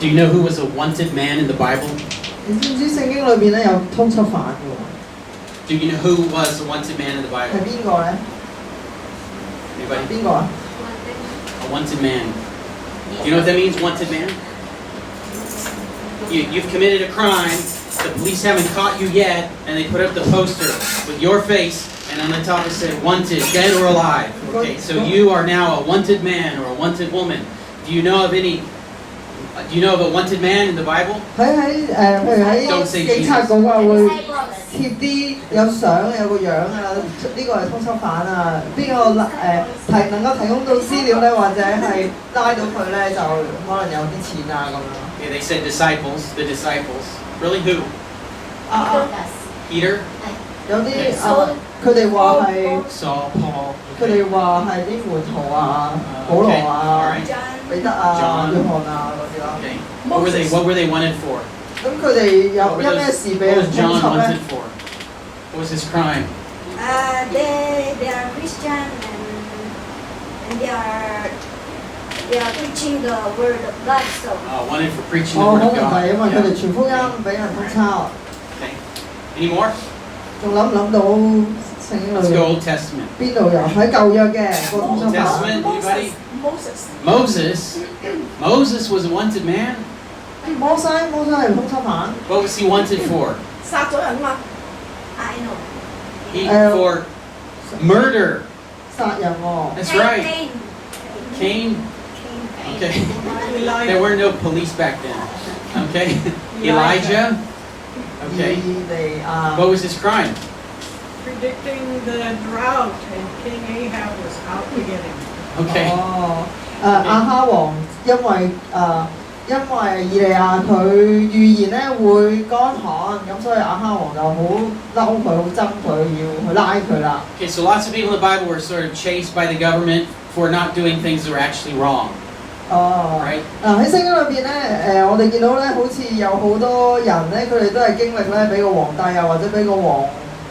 Do you know who was a wanted man in the Bible? 你知唔知聖經裏邊咧有通緝犯嘅喎？ Do you know who was a wanted man in the 係 Bible? 邊個咧？ Anybody? 邊個啊？ A wanted man. Do you know what that means, wanted man? You've committed a crime, the police haven't caught you yet, and they put up the poster with your face, and on the top it said, wanted, dead or alive. Okay, so you are now a wanted man or a wanted woman. Do you know of a wanted man in the Bible? 譬如喺警察局啊，會貼啲有相有個樣啊，呢個係通緝犯啊，邊個能夠提供到資料咧，或者係拉到佢咧，就可能有啲錢啊咁樣。Okay, they said disciples, the disciples. Really who? Peter? 有啲佢哋話係 Saul, Paul. 佢哋話係啲門徒啊，保羅啊、彼得啊、約翰啊嗰啲咯。Okay. What were they wanted for? 咁佢哋有因咩事俾 What 人 was 通 John 緝咧 wanted for? What was his crime? They are Christian and they are preaching the word of God. So Wanted for preaching the 可 word 能 of 係 God. 因為佢哋 Yeah. 傳福音俾人通緝。 Okay. Any more? 仲諗唔諗到聖經裏 Let's go 邊 Old Testament. 邊度有喺舊約嘅個通緝 Old 犯？ Testament, anybody? Moses was a wanted man. 摩西係通緝犯， What was he wanted for? 殺咗人嘛？ I know. For murder. 殺人喎。 That's right. Cain. Cain. Cain. Okay. Elijah. There were no police back then. Okay. Elijah. Okay. 以利亞 What was his crime? Predicting the drought, and King Ahab was out to get him. Okay. 哦，亞哈王因為以利亞佢預言咧會乾旱，咁所以亞哈王就好嬲佢，好憎佢，要去拉佢啦。Okay, so lots of people in the Bible were sort of chased by the government for not doing things that were actually wrong. 哦， Right? 喺聖經裏邊咧，我哋見到咧，好似有好多人咧，佢哋都係經歷咧，俾個皇帝啊，或者俾個王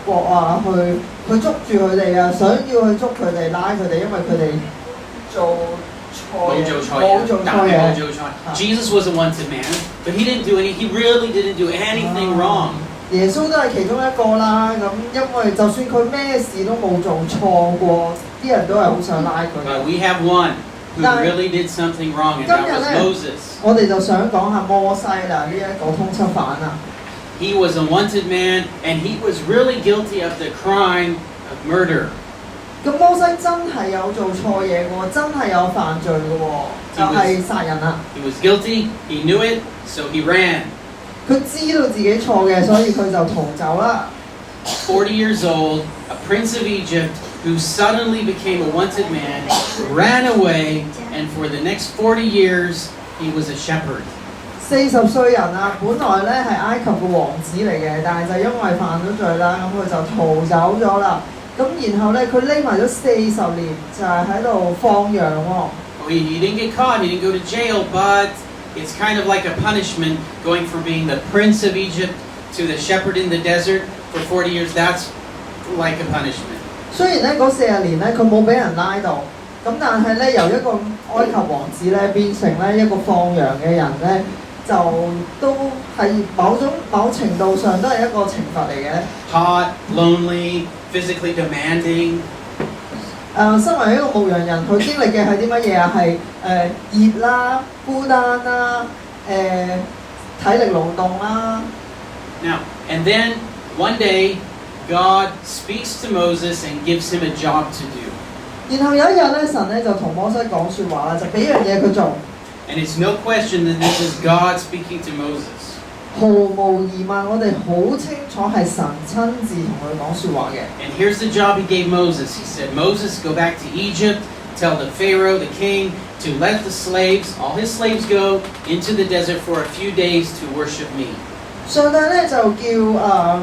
國啊，去捉住佢哋啊，想要去捉佢哋，拉佢哋，因為佢哋做錯嘢，冇做錯嘢。 Jesus was a wanted man, but he really didn't do anything wrong. 耶穌都係其中一個啦，咁因為就算佢咩事都冇做錯過，啲人都係好想拉佢。 But we have one who really did something wrong, and that was Moses. 我哋就想講下摩西啦，呢一個通緝犯啊。He was a wanted man, and he was really guilty of the crime of murder. 咁摩西真係有做錯嘢喎，真係有犯罪嘅喎，就係殺人啦。He was guilty, he knew it, so he ran. 佢知道自己錯嘅，所以佢就逃走啦。40 years old, a prince of Egypt who suddenly became a wanted man, ran away, and for the next 40 years, he was a shepherd. 40歲人啊，本來咧係埃及嘅王子嚟嘅，但係就因為犯咗罪啦，咁佢就逃走咗啦。咁然後咧，佢匿埋咗40年，就係喺度放羊喎。He didn't get caught, he didn't go to jail, but it's kind of like a punishment going from being the prince of Egypt to the shepherd in the desert for 40 years. That's like a punishment. 雖然咧嗰40年咧佢冇俾人拉到，咁但係咧由一個埃及王子咧變成咧一個放羊嘅人咧，就都係某程度上都係一個懲罰嚟嘅。Hot, lonely, physically demanding. 身為一個牧羊人，佢經歷嘅係啲乜嘢啊？係熱啦、孤單啦、體力勞動啦。Now, and then one day, God speaks to Moses and gives him a job to do. 然後有一日咧，神咧就同摩西講説話啦，就俾樣嘢佢做。And it's no question that this is God speaking to Moses. 毫無疑問，我哋好清楚係神親自同佢講説話嘅。And here's the job he gave Moses. He said, Moses, go back to Egypt, tell the Pharaoh, the king, to let the slaves, all his slaves go into the desert for a few days to worship me. 上帝咧就叫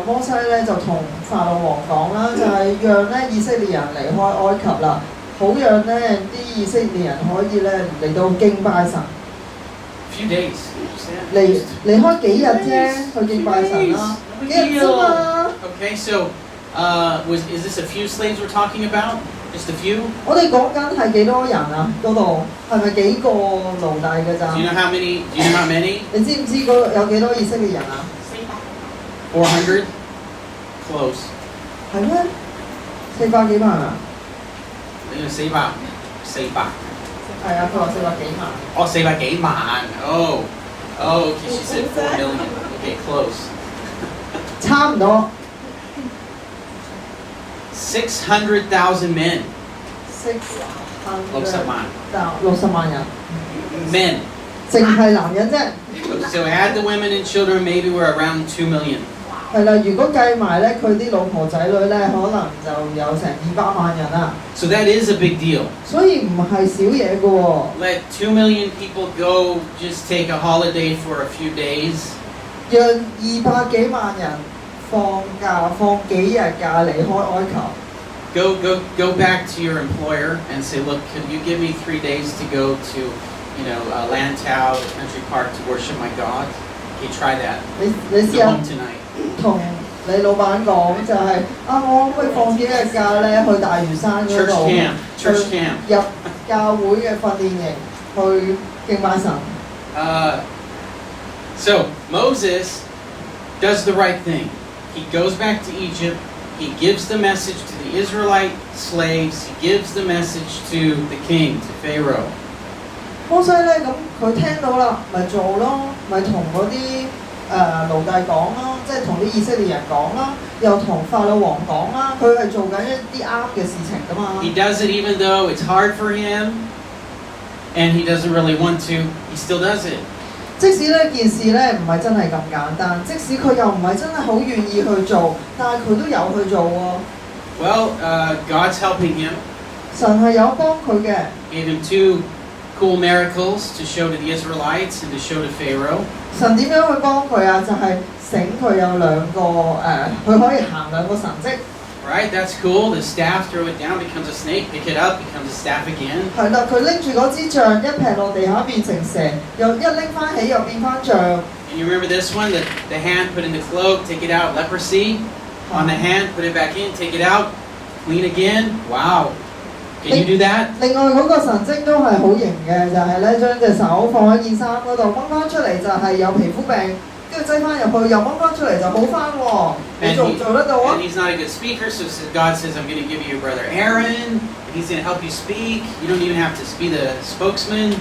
摩西咧就同法老王講啦，就係讓咧以色列人離開埃及啦，好讓咧啲以色列人可以咧嚟到敬拜神。Few days. 離開幾日啫，去敬拜神啦，幾日啫嘛。Okay, so is this a few slaves we're talking about? Just a few? 我哋講緊係幾多人啊？嗰度係咪幾個奴隸嘅咋？ Do you know how many? Do you know how many? 你知唔知嗰度有幾多以色列人啊？ 400? Close. 係咩？400幾萬啊？ 400. 係啊，佢話400幾萬。 Oh, 400 幾萬. Oh. Oh, okay, she said 4 million. Okay, close. 差唔多 600,000 men. 60萬. 60萬人， Men. 淨係男人啫。 So add the women and children, maybe we're around 2 million. 係啦，如果計埋咧，佢啲老婆仔女咧，可能就有成200萬人啦。So that is a big deal. 所以唔係少嘢嘅喎。Let 2 million people go just take a holiday for a few days. 讓200幾萬人放假，放幾日假離開埃及。Go back to your employer and say, look, can you give me 3 days to go to, Lantau, the country park, to worship my God? Okay, try that. 你試 Go 下 home tonight. 同你老闆講就係、我可唔可以放幾日假咧去大嶼山嗰 Church 度 camp. Church camp. 入教會嘅訓練營去敬拜神。So Moses does the right thing. He goes back to Egypt. He gives the message to the Israelite slaves. He gives the message to the king, to Pharaoh. 摩西咧咁佢聽到啦，咪做咯，咪同嗰啲奴隸講咯，即係同啲以色列人講啦，又同法老王講啦，佢係做緊一啲啱嘅事情噶嘛。He does it even though it's hard for him and he doesn't really want to. He still does it. 即使呢件事咧唔係真係咁簡單，即使佢又唔係真係好願意去做，但係佢都有去做喎。Well, God's helping him. 神係有幫佢嘅。Gave him 2 cool miracles to show to the Israelites and to show to Pharaoh. 神點樣去幫佢啊？就係醒佢有兩個佢可以行兩個神蹟。Right, that's cool. The staff, throw it down, becomes a snake. Pick it up, becomes a staff again. 係啦，佢拎住嗰支杖一劈落地下變成蛇，又一拎翻起又變翻杖。And you remember this one? The hand put in the cloak, take it out, leprosy. On the hand, put it back in, take it out, clean again. Wow. Can you do that? 另外嗰個神蹟都係好型嘅，就係咧將隻手放喺件衫嗰度，掹翻出嚟就係有皮膚病，跟住擠翻入去又掹翻出嚟就好翻喎。你做唔做得到啊 And he's not a good speaker, so God says, I'm going to give you your brother Aaron. He's going to help you speak. You don't even have to be the spokesman.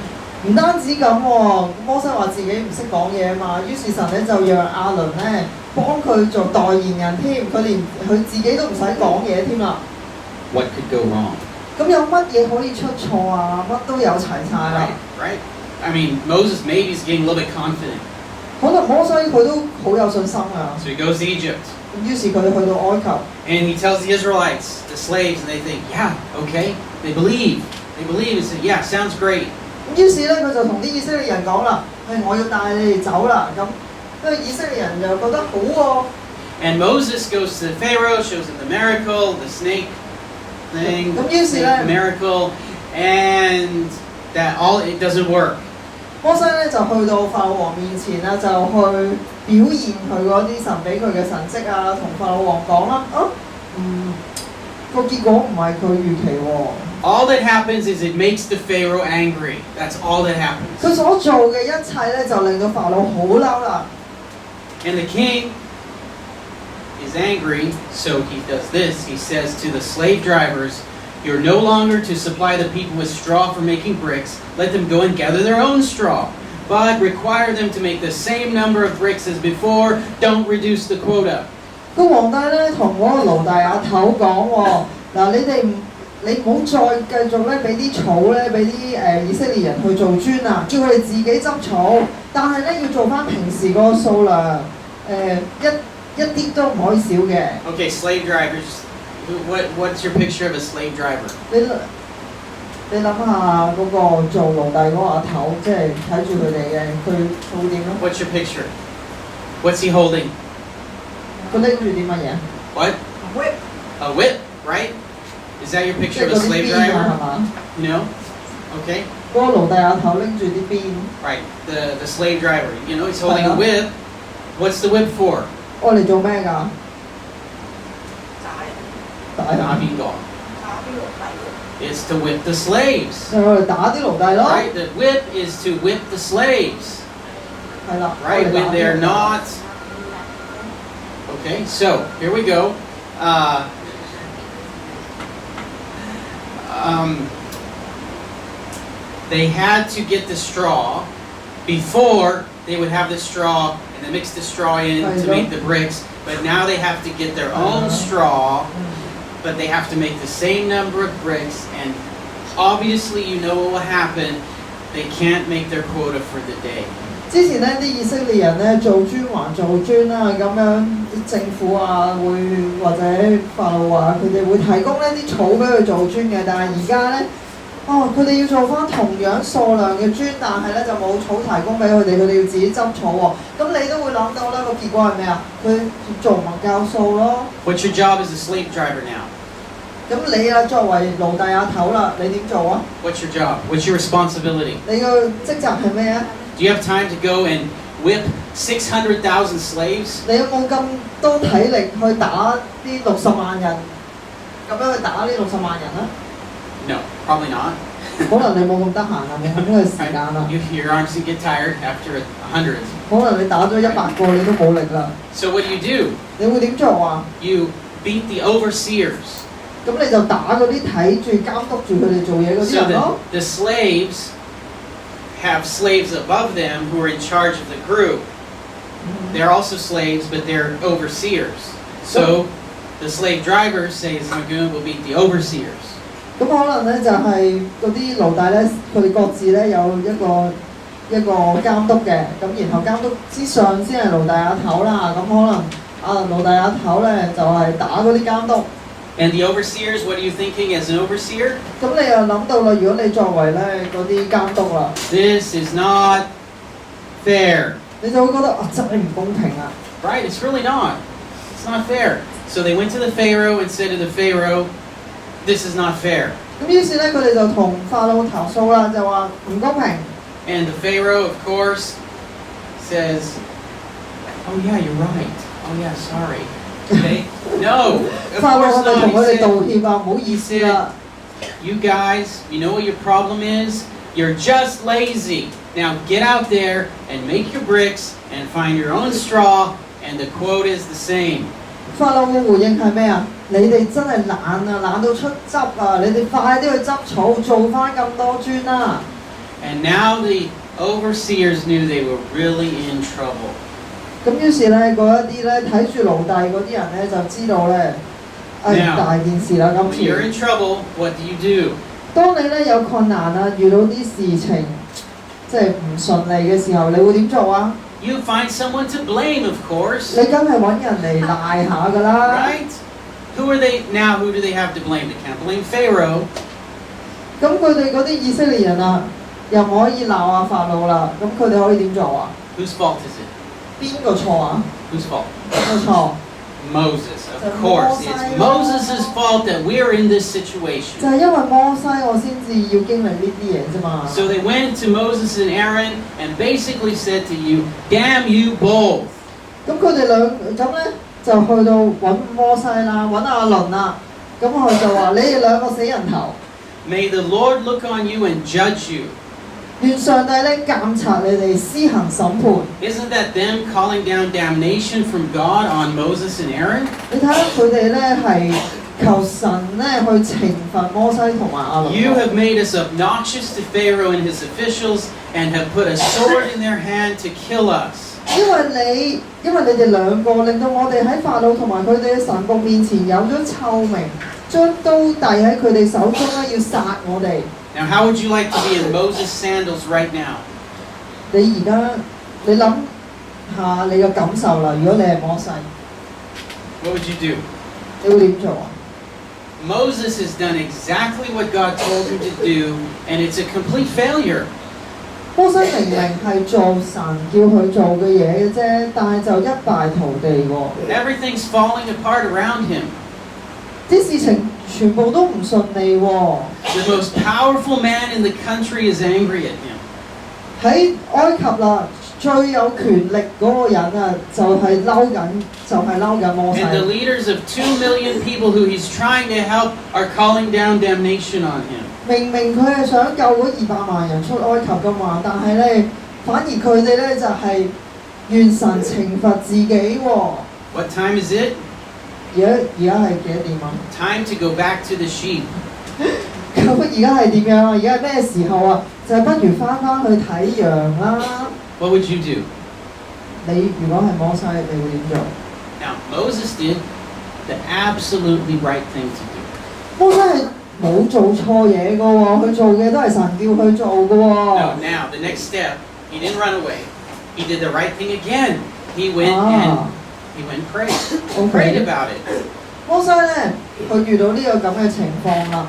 唔單止咁喎，摩西話自己唔識講嘢嘛，於是神咧就讓亞倫咧幫佢做代言人添，佢連佢自己都唔使講嘢添啦。What could go wrong? 咁有乜嘢可以出錯啊？乜都有齊晒啦。Right? I mean, Moses maybe is getting a little bit confident. 可能摩西佢都好有信心啊。So he goes to Egypt. 於是佢去到埃及。And he tells the Israelites, the slaves, and they think, yeah, okay. They believe. They believe and say, yeah, sounds great. 咁於是咧，佢就同啲以色列人講啦：，我要帶你哋走啦。咁，因為以色列人就覺得好喎。And Moses goes to Pharaoh, shows him the miracle, the snake thing, the miracle, and that all it doesn't work. 摩西咧就去到法老王面前啦，就去表現佢嗰啲神俾佢嘅神蹟啊，同法老王講啦。個結果唔係佢預期喎。All that happens is it makes the Pharaoh angry. That's all that happens. 佢所做嘅一切咧，就令到法老好嬲啦。And the king is angry, so he does this. He says to the slave drivers, you're no longer to supply the people with straw for making bricks. Let them go and gather their own straw. But require them to make the same number of bricks as before. Don't reduce the quota. 個皇帝咧同嗰個奴隸阿頭講喎，嗱你唔好再繼續咧俾啲草咧俾啲以色列人去做磚啦，叫佢哋自己執草，但係咧要做翻平時嗰個數量，一啲都唔可以少嘅。Okay, slave drivers. What's your picture of a slave driver? 你諗下嗰個做奴隸嗰個阿頭，即係睇住佢哋嘅，佢會點咯 What's your picture? What's he holding? 佢拎住啲乜嘢 What? A whip, right? Is that your 即 picture 係 of a 嗰啲 slave 鞭啊，係 driver? 嘛？ No? Okay. 嗰個奴隸阿頭拎住啲鞭。Right. The slave driver. He's holding a whip. What's the whip for? 愛嚟做咩㗎？打人。打邊個？打邊個 is to whip the slaves. 就我哋打啲奴隸咯， Right? The whip is to whip the slaves. 係啦， Right? 我哋打 When 啲 they're 奴隸 not. Okay, so here we go. They had to get the straw before they would have the straw and then mix the straw in to make the bricks. But now they have to get their own straw, but they have to make the same number of bricks. And obviously, you know what will happen. They can't make their quota for the day. 之前咧啲以色列人咧做磚還做磚啦，咁樣政府啊會或者法老話佢哋會提供呢啲草俾佢做磚嘅，但係而家咧，佢哋要做翻同樣數量嘅磚，但係咧就冇草提供俾佢哋，佢哋要自己執草喎。咁你都會諗到咧個結果係咩啊？佢做唔夠數咯。What's your job as a slave driver now? 咁你啊作為奴隸阿頭啦，你點做啊？ What's your job? What's your responsibility? 你個職責係咩啊？ Do you have time to go and whip 600,000 slaves? 你有冇咁多體力去打啲60萬人？咁樣去打呢60萬人啊？ No, probably not. 可能你冇咁得閒啊，冇咁嘅時間啊。 Your arms can get tired after 100. 可能你打咗100個你都冇力啦。 So what do? 你會點做啊？ You beat the overseers. 咁你就打嗰啲睇住監督住佢哋做嘢嗰啲 So 人咯。 the slaves have slaves above them who are in charge of the group. They're also slaves, but they're overseers. So the slave drivers say Zagun will beat the overseers. 咁可能咧就係嗰啲奴隸咧，佢哋各自咧有一個監督嘅，咁然後監督之上先係奴隸阿頭啦。咁可能奴隸阿頭咧就係打嗰啲監督。 And the overseers, what are you thinking as an overseer? 咁你又諗到啦，如果你作為咧嗰啲監督啦， This is not fair. 你就會覺得真係唔公平啊！ Right? It's really not. It's not fair. So they went to the Pharaoh and said to the Pharaoh, this is not fair. 咁於是咧，佢哋就同法老投訴啦，就話唔公平。 And the Pharaoh, of course, says, oh yeah, you're right. Oh yeah, sorry. Okay? No, of 法老 course 係咪 not. 同 He 佢哋 said, 道歉啊？唔好意思啦。 you guys, you know what your problem is? You're just lazy. Now get out there and make your bricks and find your own straw, and the quote is the same. 法老嘅回應係咩啊？你哋真係懶啊，懶到出汁啊！你哋快啲去執草，做翻咁多磚啦！ And now the overseers knew they were really in trouble. 咁於是咧，嗰一啲咧睇住奴隸嗰啲人咧就知道咧，大件事啦！ When 今 you're 次， in trouble, what do? 當你咧有困難啊，遇到啲事情即係唔順利嘅時候，你會點做啊？ You find someone to blame, of course. 你梗係揾人嚟賴下㗎啦。 Right? Who are they now? Who do they have to blame? They can't blame Pharaoh. 咁佢哋嗰啲以色列人啊，又唔可以鬧下法老啦。咁佢哋可以點做啊？ Whose fault is it? 邊個錯啊？ Whose fault? 邊個錯？ Moses, of course. It's Moses' fault that we're in this 就 situation. 係因為摩西我先至要經歷呢啲嘢啫嘛。 So they went to Moses and Aaron and basically said to you, damn you both. 咁佢哋咁咧就去到揾摩西啦，揾亞倫啦。咁佢就話：你哋兩個死人頭， May the Lord look on you and judge you. 願上帝咧監察你哋，施行審判。 Isn't that them calling down damnation from God on Moses and Aaron? 你睇下佢哋咧係求神咧去懲罰摩西同埋亞倫。 You have made us obnoxious to Pharaoh and his officials and have put a sword in their hand to kill us. 因為你哋兩個令到我哋喺法老同埋佢哋嘅神僕面前有咗臭名，將刀遞喺佢哋手中咧，要殺我哋。 Now, how would you like to be in Moses' sandals right now? 你而家你諗下你嘅感受啦，如果你係摩西， What would you do? 你會點做啊？ Moses has done exactly what God told him to do, and it's a complete failure. 摩西明明係做神叫佢做嘅嘢嘅啫，但係就一敗塗地喎。 Everything's falling apart around him. 啲事情全部都唔順利喎。 The most powerful man in the country is angry at him. 喺埃及啦，最有權力嗰個人啊，就係嬲緊摩西。 And the leaders of 2 million people who he's trying to help are calling down damnation on him. 明明佢係想救嗰200萬人出埃及噶嘛，但係咧，反而佢哋咧就係願神懲罰自己喎。What time is it? 而家係幾多點啊？ Time to go back to the sheep. 咁而家係點樣啊？而家係咩時候啊？就係不如翻去睇羊啦。What would you do? 你如果係摩西，你會點做？ Now, Moses did the absolutely right thing to do. 摩西係冇做錯嘢噶喎，佢做嘅都係神叫佢做噶喎。 No, now, the next step, he didn't run away. He did the right thing again. He went and prayed. Prayed about it. 摩西咧，佢遇到呢個咁嘅情況啦，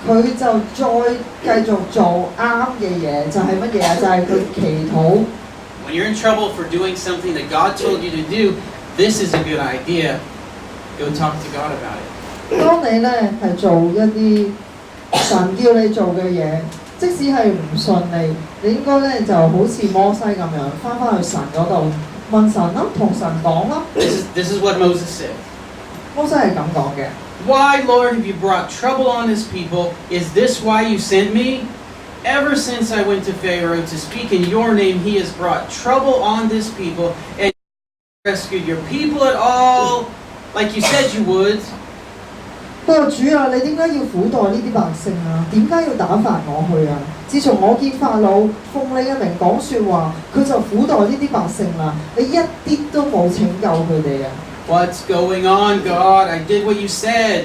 佢就再繼續做啱嘅嘢，就係乜嘢啊？就係佢祈禱。When you're in trouble for doing something that God told you to do, this is a good idea. Go talk to God about it. 當你咧係做一啲神叫你做嘅嘢，即使係唔順利，你應該咧就好似摩西咁樣翻去神嗰度問神啦，同神講啦。This is what Moses said. 摩西係咁講嘅。Why, Lord, have you brought trouble on this people? Is this why you sent me? Ever since I went to Pharaoh to speak in your name, he has brought trouble on this people and rescued your people at all, like you said you would. 不過主啊，你點解要苦待呢啲百姓啊？點解要打發我去啊？自從我見法老奉你嘅名講説話，佢就苦待呢啲百姓啦。你一啲都冇拯救佢哋啊！ What's going on, God? I did what you said.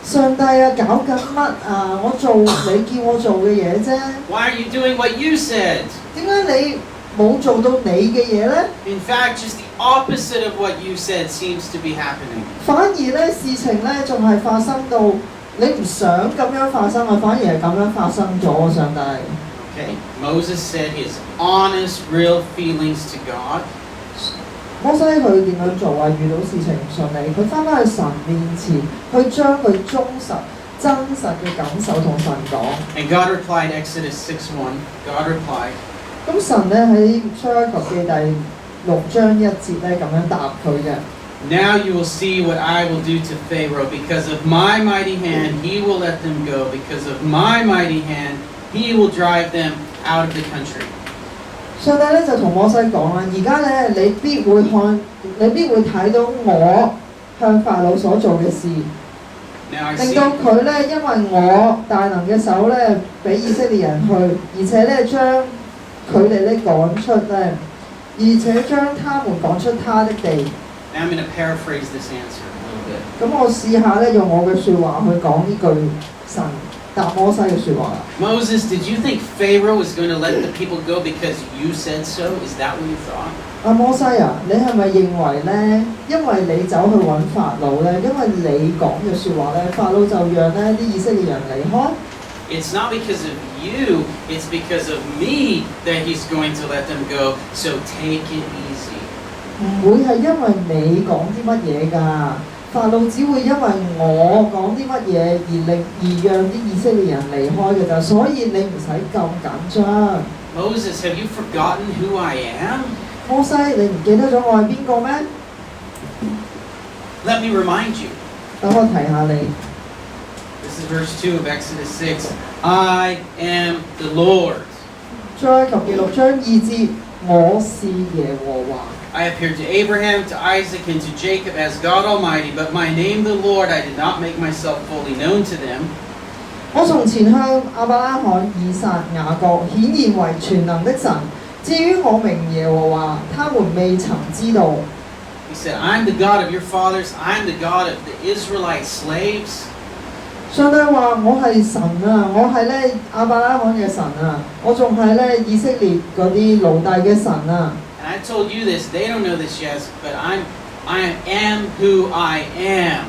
上帝啊，搞緊乜啊？我做你叫我做嘅嘢啫。 Why are you doing what you said? 點解你冇做到你嘅嘢呢？ In fact, just the opposite of what you said seems to be happening. 反而咧事情咧仲係發生到你唔想咁樣發生啊，反而係咁樣發生咗啊！上帝。 Okay, Moses said his honest, real feelings to God. 摩西佢點樣做啊？遇到事情唔順利，佢翻去神面前，去將佢忠實、真實嘅感受同神講。 And God replied, Exodus 6:1. God replied, 咁神咧喺出埃及記第6章1節咧咁樣答佢嘅。 Now you will see what I will do to Pharaoh. Because of my mighty hand, he will let them go. Because of my mighty hand, he will drive them out of the country. 上帝咧就同摩西講啦，而家咧你必會睇到我向法老所做嘅事， Now I 令 see. 到佢咧因為我大能嘅手咧俾以色列人去，而且咧將佢哋咧趕出咧，而且將他們趕出他的地。 Now I'm going to paraphrase this answer a little bit. 咁我試下咧用我嘅説話去講呢句神答摩西嘅説話啦。 Moses, did you think Pharaoh was going to let the people go because you said so? Is that what you thought? 阿摩西啊，你係咪認為咧，因為你走去揾法老咧，因為你講嘅説話咧，法老就讓咧啲以色列人離開？ It's not because of you, it's because of me that he's going to let them go. So take it easy. 唔會係因為你講啲乜嘢㗎，法老只會因為我講啲乜嘢而讓啲以色列人離開嘅咋，所以你唔使咁緊張。 Moses, have you forgotten who I am? 摩西，你唔記得咗我係邊個咩？ Let me remind you. 等我提下你。 This is verse 2 of Exodus 6. I am the Lord. 出埃及記6章2節，我是耶和華。 I appeared to Abraham, to Isaac, and to Jacob as God Almighty, but my name, the Lord, I did not make myself fully known to them. 我從前向亞伯拉罕、以撒、雅各顯現為全能的神。至於我名耶和華，他們未曾知道。 He said, I'm the God of your fathers. I'm the God of the Israelite slaves. 上帝話：我係神啊，我係咧亞伯拉罕嘅神啊，我仲係咧以色列嗰啲奴隸嘅神啊。 And I told you this. They don't know this yet, but I am who I am.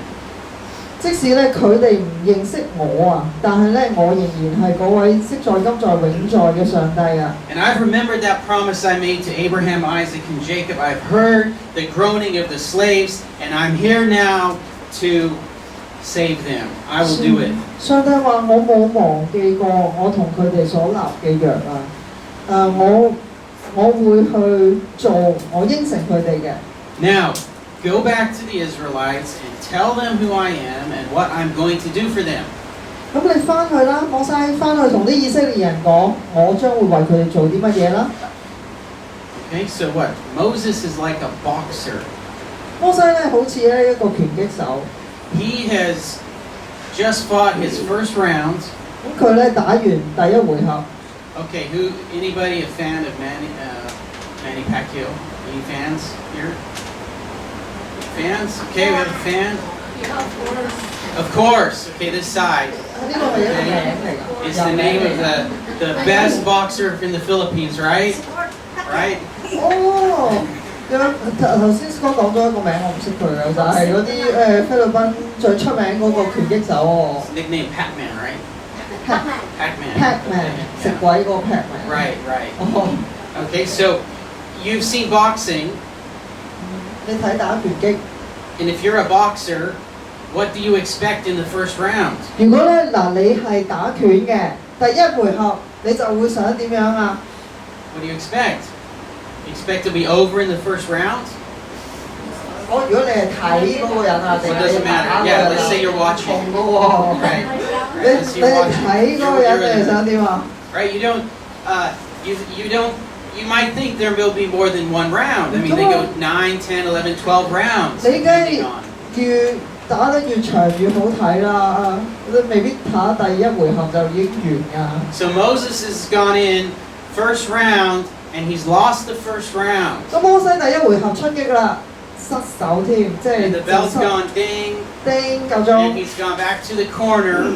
即使咧佢哋唔認識我啊，但係咧我仍然係嗰位昔在、今在、永在嘅上帝啊。 And I've remembered that promise I made to Abraham, Isaac, and Jacob. I've heard the groaning of the slaves, and I'm here now to save them. I will do it. 上帝話：我冇忘記過我同佢哋所立嘅約啊！我會去做我應承佢哋嘅。Now, go back to the Israelites and tell them who I am and what I'm going to do for them. 咁你翻去啦，摩西翻去同啲以色列人講，我將會為佢哋做啲乜嘢啦。Okay, so what? Moses is like a boxer. 摩西咧好似咧一個拳擊手， He has just fought his first round. 咁佢咧打完第一回合。Okay, anybody a fan of Manny Pacquiao? Any fans here? Fans? Okay, we have a fan. Of course. Okay, this side. 呢個係一個名嚟㗎。 It's the name of the best boxer in the Philippines, right? Right? 哦，頭先Scott講咗一個名，我唔識佢嘅，就係嗰啲菲律賓最出名嗰個拳擊手喎。Nickname Pac-Man, right? Pac-Man. Pac-Man 食鬼嗰個 Pac-Man。 Right, right. 哦， Okay, so you've seen boxing, 你睇打拳擊， and if you're a boxer, what do you expect in the first round? 如果咧嗱你係打拳嘅，第一回合你就會想點樣啊？ What do you expect? You expect to be over in the first round? 如果你係睇嗰個人啊，定 It 係 doesn't 打 matter. 嗰個 Yeah, 人 let's say you're 唔 watching. 同嘅喎。 Right. 你 Let's say 係 you're 睇 watching. 嗰個人，你係想點啊？ Right? You don't. You might think there will be more than one round. I mean, they go 9, 10, 11, 12 rounds. 你梗係 Depending on. 越打得越長越好睇啦，你未必打第一回合就已經完㗎。 So Moses has gone in first round, and he's lost the first round. 咁摩西第一回合出擊啦，失手添，即 And 係 the bell's gone ding, 叮夠 and 鐘。 he's gone back to the corner,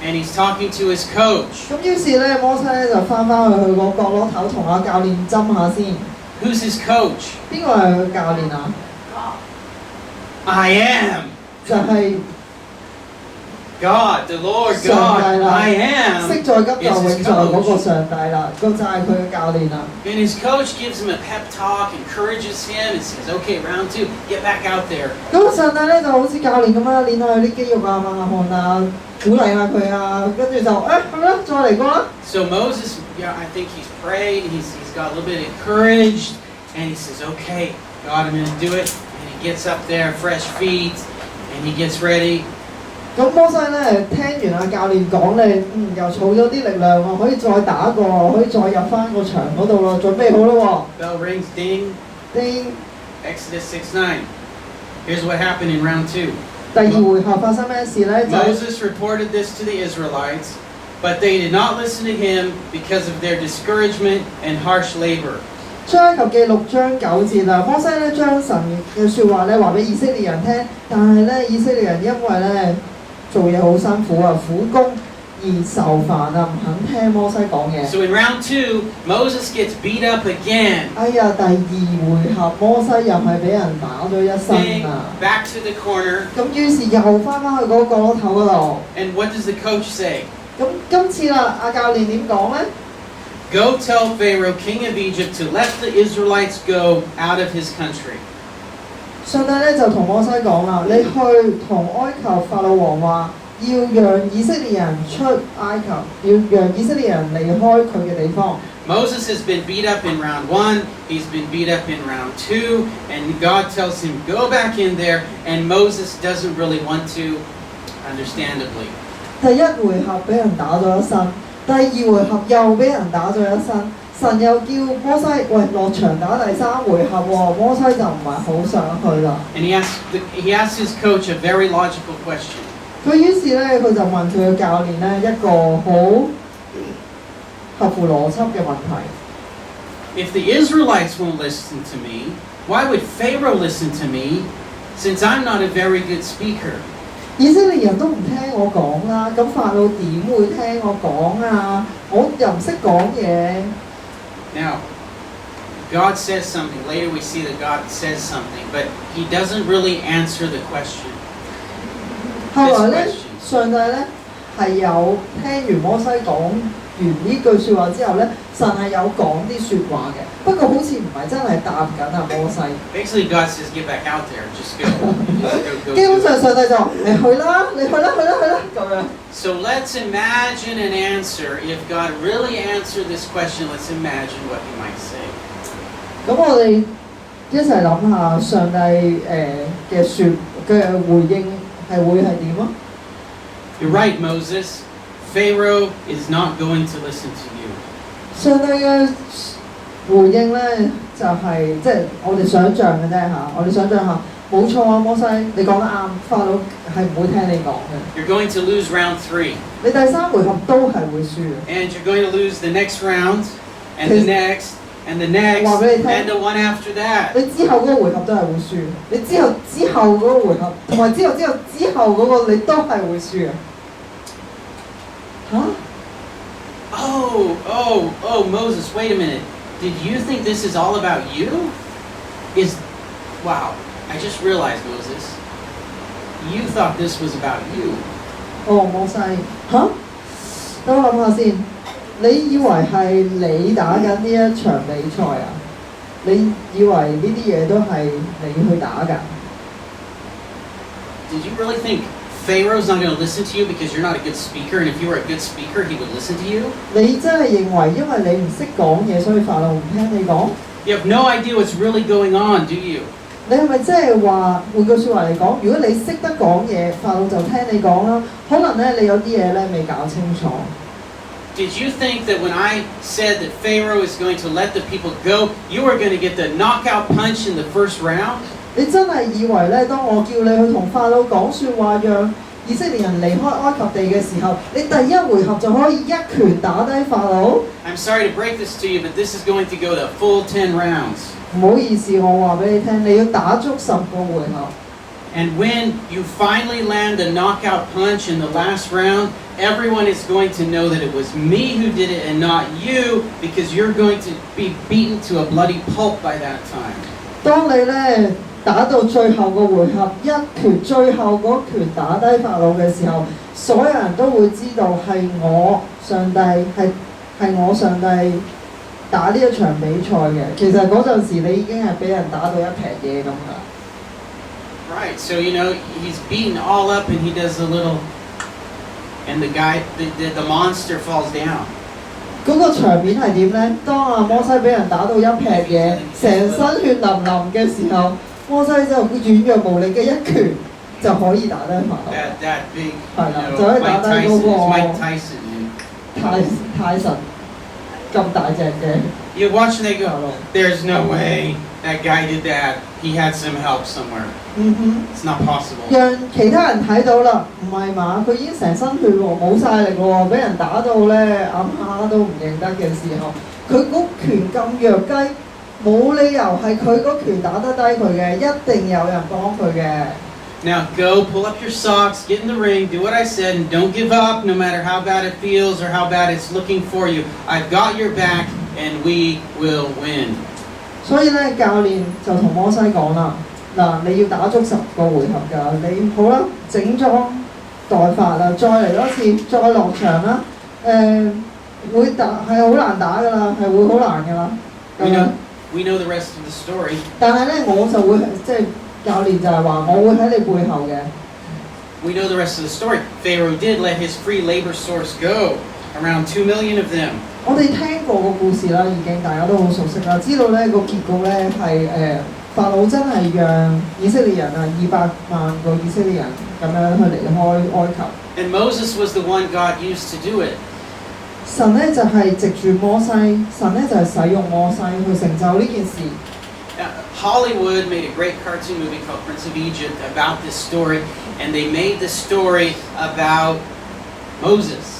and he's talking to his coach. 咁於是咧，摩西咧就翻返去個角落頭同阿教練斟下先。 Who's his coach? 邊個係佢教練啊？ I am 就係 God, the Lord 上 God. 帝啦， I 昔 am. 在今在 is 永 his 在嗰個 coach. 上帝啦，咁就係佢嘅教練啦。 And his coach gives him a pep talk, encourages him, and says, "Okay, round 2, get back out there." 咁上帝咧就好似教練咁啦，練下佢啲肌肉啊、抹下汗啊，鼓勵下佢啊，跟住就係啦，再嚟過啦。 So Moses, I think he's prayed, he's got a little bit encouraged, and he says, "Okay, God, I'm going to do it." And he gets up there, fresh feet, and he gets ready. 咁摩西咧聽完阿教練講咧，又儲咗啲力量喎，可以再打過，可以再入翻個場嗰度咯，準備好咯 Bell rings, ding. 喎。叮， Exodus 6:9. Here's what happened in round 2. 第二回合發生咩事咧？就係 Moses reported this to the Israelites, but they did not listen to him because of their discouragement and harsh labor. 出埃及記6章9節啦，摩西咧將神嘅説話咧話俾以色列人聽，但係咧以色列人因為咧做嘢好辛苦啊，苦工而受煩啊，唔肯聽摩西講嘢。 So in round 2, Moses gets beat up again. 哎呀，第二回合摩西又係俾人打咗一 Ding, 身啊！ back to the corner. 咁於是又翻返去嗰個角落頭嗰度。 And what does the coach say? 咁今次啦，阿教練點講咧？ Go tell Pharaoh, king of Egypt, to let the Israelites go out of his country. 上帝咧就同摩西講啦，你去同埃及法老王話，要讓以色列人出埃及，要讓以色列人離開佢嘅地方。 Moses has been beat up in round 1, he's been beat up in round 2, and God tells him, go back in there, and Moses doesn't really want to, understandably. 第一回合俾人打咗一身，第二回合又俾人打咗一身。神又叫摩西喂落場打第三回合喎，摩西就唔係好想去啦。 And he asks his coach a very logical question. 佢於是咧，佢就問佢嘅教練咧一個好合乎邏輯嘅問題。 If the Israelites won't listen to me, why would Pharaoh listen to me, since I'm not a very good speaker? 以色列人都唔聽我講啦，咁法老點會聽我講啊？我又唔識講嘢。 Now, God says something. Later we see that God says something, but he doesn't really answer the question. 後來咧，上帝咧係有聽完摩西講完呢句説話之後咧，神係有講啲説話嘅，不過好似唔係真係答緊阿摩西。 Basically, God says, get back out there. Just go. Just go 基本 do it. 上上帝就話：你去啦，你去啦，去啦，去啦咁樣。 So let's imagine an answer. If God really answered this question, let's imagine what he might say. 咁我哋一齊諗下上帝嘅回應係會係點啊？ You're right, Moses. Pharaoh is not going to listen to you. 上帝嘅回應咧就係即係我哋想像嘅啫嚇，我哋想像下冇錯啊，摩西你講得啱，法老係唔會聽你講嘅。 You're going to lose round 3. 你第三回合都係會輸嘅。 And you're going to lose the next round, and the next, and the next, and the one after that. 你之後嗰個回合都係會輸，你之後嗰個回合，同埋之後嗰個你都係會輸嘅。嚇？ Oh, Moses, wait a minute. Did you think this is all about you? Wow, I just realized, Moses, you thought this was about you. 摩西嚇？等我諗下先，你以為係你打緊呢一場比賽啊？你以為呢啲嘢都係你去打㗎？ Did you really think Pharaoh's not going to listen to you because you're not a good speaker, and if you were a good speaker, he would listen to you? 你真係認為因為你唔識講嘢，所以法老唔聽你講？ You have no idea what's really going on, do you? 你係咪即係話換句説話嚟講，如果你識得講嘢，法老就聽你講啦。可能咧你有啲嘢咧未搞清楚。 Did you think that when I said that Pharaoh is going to let the people go, you were going to get the knockout punch in the first round? 你真係以為咧，當我叫你去同法老講説話，讓以色列人離開埃及地嘅時候，你第一回合就可以一拳打低法老？ I'm sorry to break this to you, but this is going to go the full 10 rounds. 唔好意思，我話俾你聽，你要打足10個回合。 And when you finally land a knockout punch in the last round, everyone is going to know that it was me who did it and not you, because you're going to be beaten to a bloody pulp by that time. 當你咧打到最後個回合，最後嗰拳打低法老嘅時候，所有人都會知道係我上帝係我上帝打呢一場比賽嘅。其實嗰陣時你已經係俾人打到一劈嘢咁㗎。 Right, so he's beaten all up and he does a little, and the monster falls down. 嗰個場面係點咧？當摩西俾人打到一劈嘢，成身血淋淋嘅時候，摩西就軟弱無力嘅一拳就可以打低法老。That big, Mike Tyson. 泰神咁大隻嘅。 You watch and they go, there's no way that guy did that. He had some help somewhere. It's not possible. 讓其他人睇到啦，唔係嘛？佢已經成身血喎，冇晒力喎，俾人打到咧揞下都唔認得嘅時候，佢嗰拳咁弱雞，冇理由係佢嗰拳打得低佢嘅，一定有人幫佢嘅。 Now go pull up your socks, get in the ring, do what I said, and don't give up no matter how bad it feels or how bad it's looking for you. I've got your back and we will win. 所以咧，教練就同摩西講啦，嗱，你要打足10個回合㗎，你好啦，整裝待發啦，再嚟多次，再落場啦，會打係好難打㗎啦，係會好難㗎啦。We know the rest of the story. 但係咧，我就會即係教練就係話，我會喺你背後嘅。 We know the rest of the story. Pharaoh did let his free labor source go, around 2 million of them. 我哋聽過個故事啦，已經大家都好熟悉啦，知道咧個結局咧係法老真係讓以色列人啊200萬個以色列人咁樣去離開埃及。 And Moses was the one God used to do it. 神咧就係藉住摩西，神咧就係使用摩西去成就呢件事。 Hollywood made a great cartoon movie called Prince of Egypt about this story, and they made the story about Moses.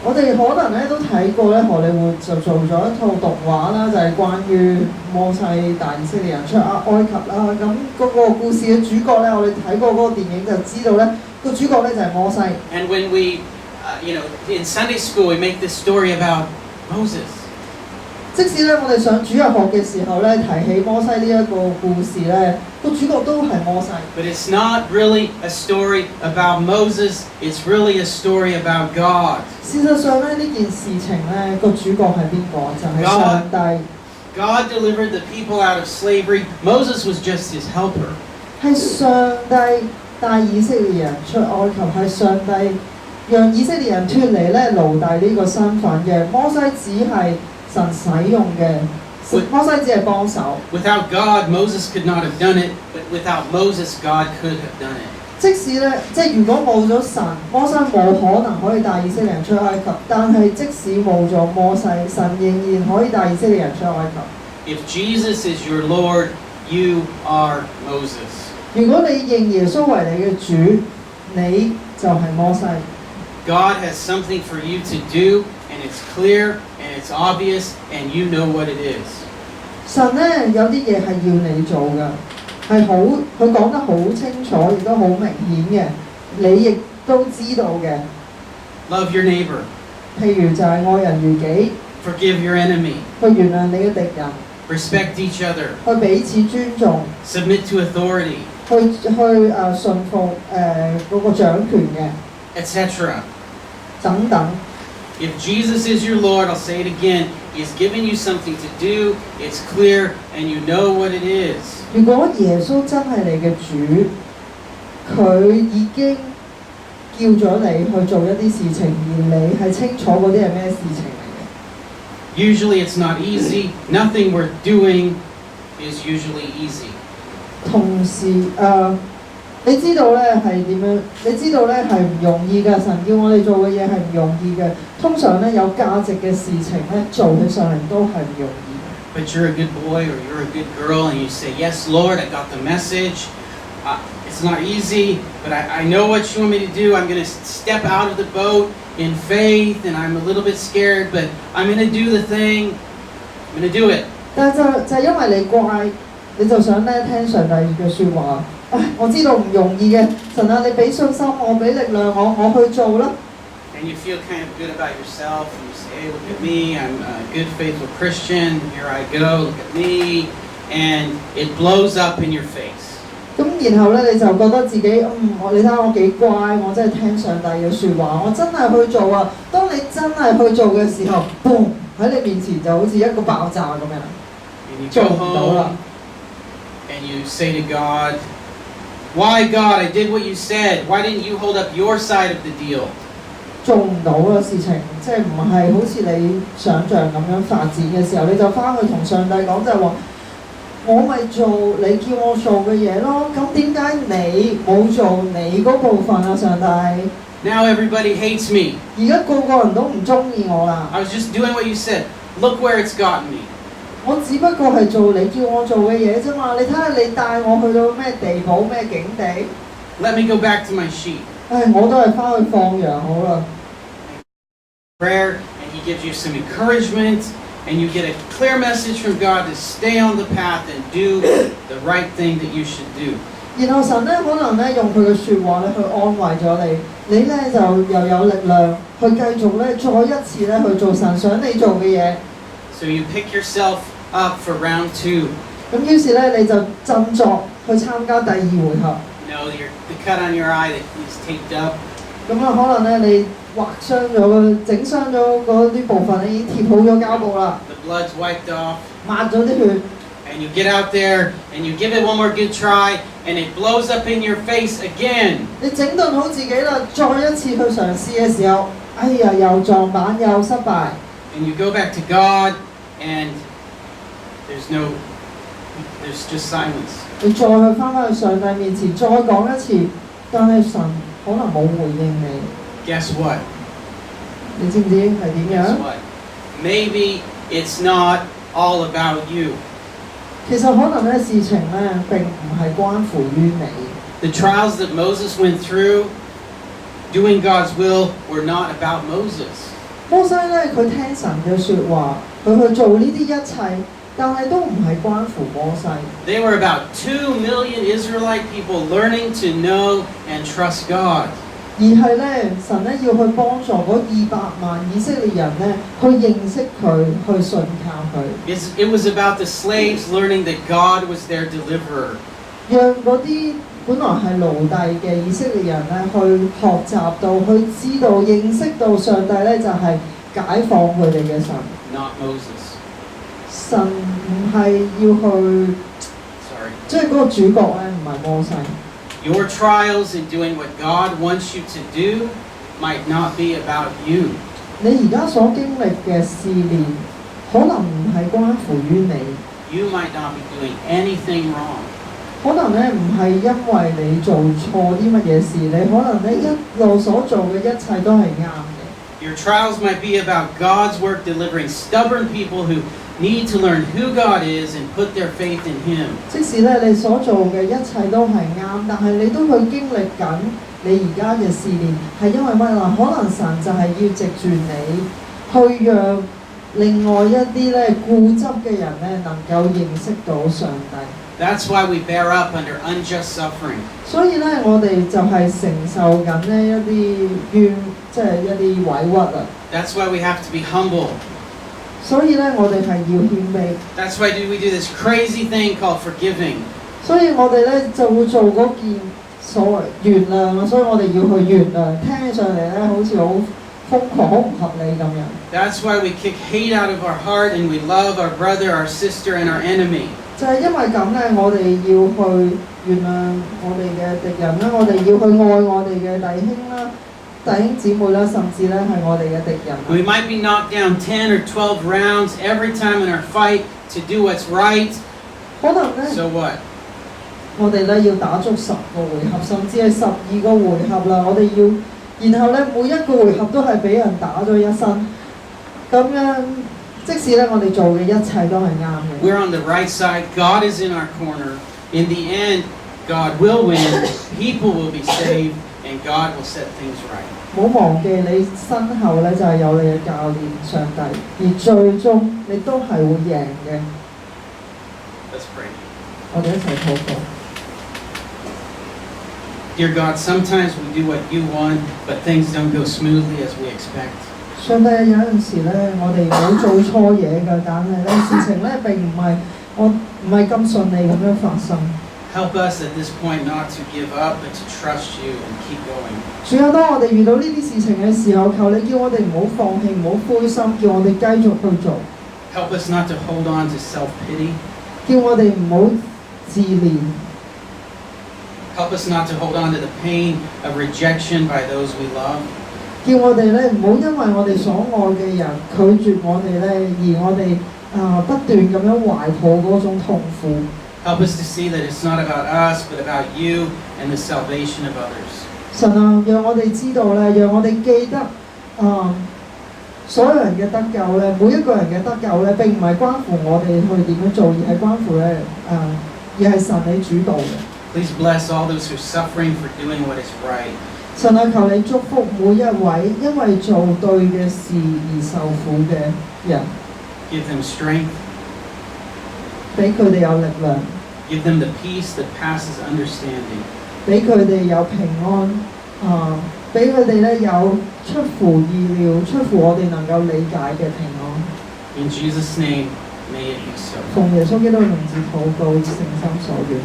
我哋可能咧都睇過咧，荷里活就做咗一套動畫啦，就係關於摩西帶以色列人出埃及啦。咁嗰個故事嘅主角咧，我哋睇過嗰個電影就知道咧，個主角咧就係摩西。And when we, in Sunday school, we make this story about Moses. 即使咧我哋上主日學嘅時候咧，提起摩西呢一個故事咧，個主角都係摩西。But it's not really a story about Moses, it's really a story about God. 事實上咧，呢件事情咧，個主角係邊個？就係上帝。God delivered the people out of slavery. Moses was just his helper. 係上帝帶以色列人出埃及，係上帝讓以色列人脫離咧奴隸呢個身份嘅。摩西只係神使用嘅摩西只係幫手。 Without God, Moses could not have done it, but without Moses, God could have done it. 即使咧，即係如果冇咗神，摩西冇可能可以帶以色列人出埃及。但係即使冇咗摩西，神仍然可以帶以色列人出埃及。 If Jesus is your Lord, you are Moses. 如果你認耶穌為你嘅主，你就係摩西。 God has something for you to do, and it's clear, and it's obvious, and you know what it is. 神咧有啲嘢係要你做嘅，係好佢講得好清楚，亦都好明顯嘅，你亦都知道嘅。 Love your neighbor. 譬如就係愛人如己， Forgive your enemy. 去原諒你嘅敵人， Respect each other. 去彼此尊重， Submit to authority, 去順服嗰個掌權嘅 etc. 等等。 If Jesus is your Lord, I'll say it again, He's given you something to do, it's clear, and you know what it is. 如果耶穌真係你嘅主，佢已經叫咗你去做一啲事情，而你係清楚嗰啲係咩事情嚟嘅。 Usually it's not easy. Nothing we're doing is usually easy. 同時你知道咧係點樣？你知道咧係唔容易㗎。神叫我哋做嘅嘢係唔容易嘅。通常咧有價值嘅事情咧做起上嚟都係唔容易嘅。 But you're a good boy or you're a good girl and you say, yes, Lord, I got the message. It's not easy, but I know what you want me to do. I'm going to step out of the boat in faith, and I'm a little bit scared, but I'm going to do the thing. I'm going to do it. 但就因為你乖，你就想咧聽上帝嘅説話。我知道唔容易嘅，神啊，你俾信心我，俾力量我去做啦。 And you feel kind of good about yourself, and you say, hey, look at me, I'm a good, faithful Christian, here I go, look at me, and it blows up in your face. 咁然後咧你就覺得自己你睇下我幾乖，我真係聽上帝嘅説話，我真係去做啊！當你真係去做嘅時候，boom 喺你面前就好似一個爆炸咁樣， And you 做 go 唔到啦。 home, and you say to God, why, God, I did what you said. Why didn't you hold up your side of the deal? 做唔到嘅事情，即係唔係好似你想像咁樣發展嘅時候，你就翻去同上帝講，就係話我咪做你叫我做嘅嘢咯。咁點解你冇做你嗰部分啊？上帝， Now everybody hates me. 而家個個人都唔中意我啦。 I was just doing what you said. Look where it's gotten me. 我只不過係做你叫我做嘅嘢啫嘛。你睇下你帶我去到咩地步咩境地？ Let me go back to my sheep. 我都係翻去放羊好啦。 Prayer, and He gives you some encouragement, and you get a clear message from God to stay on the path and do the right thing that you should do. 然後神咧可能咧用佢嘅説話咧去安慰咗你，你咧就又有力量去繼續咧再一次咧去做神想你做嘅嘢。 So you pick yourself up for round 2. 咁於是咧你就振作去參加第二回合。 You know, the cut on your eye that is taped up. 咁可能咧你劃傷咗、整傷咗嗰啲部分咧已經貼好咗膠布啦， The blood's wiped off. 抹咗啲血。 And you get out there, and you give it one more good try, and it blows up in your face again. 你整頓好自己啦，再一次去嘗試嘅時候，哎呀又撞板又失敗。 And you go back to God, and there's just silence. 你再去翻去上帝面前再講一次，但係神可能冇回應你。 Guess what? 你知唔知係點 Guess 樣？ what? Maybe it's not all about you. 其實可能咧事情咧並唔係關乎於你。 The trials that Moses went through, doing God's will, were not about Moses. 摩西咧佢聽神嘅説話，佢去做呢啲一切，但係都唔係關乎摩西。 They were about 2 million Israelite people learning to know and trust God. 而係咧神咧要去幫助嗰200萬以色列人咧去認識佢，去信靠佢。 It was about the slaves learning that God was their deliverer. 讓嗰啲本來係奴隸嘅以色列人咧去學習到，去知道、認識到上帝咧就係解放佢哋嘅神。 Not Moses. 神唔係要去， Sorry. 即係嗰個主角咧唔係摩西。 Your trials in doing what God wants you to do might not be about you. 你而家所經歷嘅試煉，可能唔係關乎於你， You might not be doing anything wrong. 可能咧唔係因為你做錯啲乜嘢事，你可能咧一路所做嘅一切都係啱嘅。 Your trials might be about God's work delivering stubborn people who need to learn who God is and put their faith in Him. 即使咧你所做嘅一切都係啱，但係你都去經歷緊你而家嘅試煉，係因為乜啦？可能神就係要藉住你，去讓另外一啲咧固執嘅人咧能夠認識到上帝。 That's why we bear up under unjust suffering. 所以咧，我哋就係承受緊呢一啲即係一啲委屈啊。 That's why we have to be humble. 所以咧，我哋係要謙卑。 That's why we do this crazy thing called forgiving. 所以我哋咧就會做嗰件所謂原諒啊，所以我哋要去原諒。聽起上嚟咧，好似好瘋狂、好唔合理咁樣。 That's why we kick hate out of our heart and we love our brother, our sister, and our enemy. 就係因為咁咧，我哋要去原諒我哋嘅敵人啦，我哋要去愛我哋嘅弟兄啦、弟兄姊妹啦，甚至咧係我哋嘅敵人。 We might be knocked down 10 or 12 rounds every time in our fight to do what's right. 可能咧， So what? 我哋咧要打足10個回合，甚至係12個回合啦。我哋要，然後咧每一個回合都係俾人打咗一身，咁樣。即使咧，我哋做嘅一切都係啱嘅。 We're on the right side. God is in our corner. In the end, God will win. People will be saved, and God will set things right. 唔好忘記你身後咧就係有你嘅教練上帝，而最終你都係會贏嘅。 Let's pray. 我哋一齊禱告。 Dear God, sometimes we do what you want, but things don't go smoothly as we expect. 上帝有陣時咧，我哋冇做錯嘢㗎，但係咧事情咧並唔係咁順利咁樣發生。 Help us at this point not to give up, but to trust you and keep going. 主啊，當我哋遇到呢啲事情嘅時候，求你叫我哋唔好放棄，唔好灰心，叫我哋繼續去做。 Help us not to hold on to self-pity. 叫我哋唔好自憐。 Help us not to hold on to the pain of rejection by those we love. 叫我哋咧唔好因為我哋所愛嘅人拒絕我哋咧，而我哋不斷咁樣懷抱嗰種痛苦。 Help us to see that it's not about us, but about you and the salvation of others. 神啊，讓我哋知道咧，讓我哋記得所有人嘅得救咧，每一個人嘅得救咧，並唔係關乎我哋去點樣做，而係關乎咧而係神你主導嘅。 Please bless all those who are suffering for doing what is right. 神啊，求你祝福每一位因為做對嘅事而受苦嘅人， Give them strength. 俾佢哋有力量， Give them the peace that passes understanding. 俾佢哋有平安，俾佢哋咧有出乎意料、出乎我哋能夠理解嘅平安。 In Jesus' name, may it be so. 奉耶穌基督嘅名字禱告，誠心所願。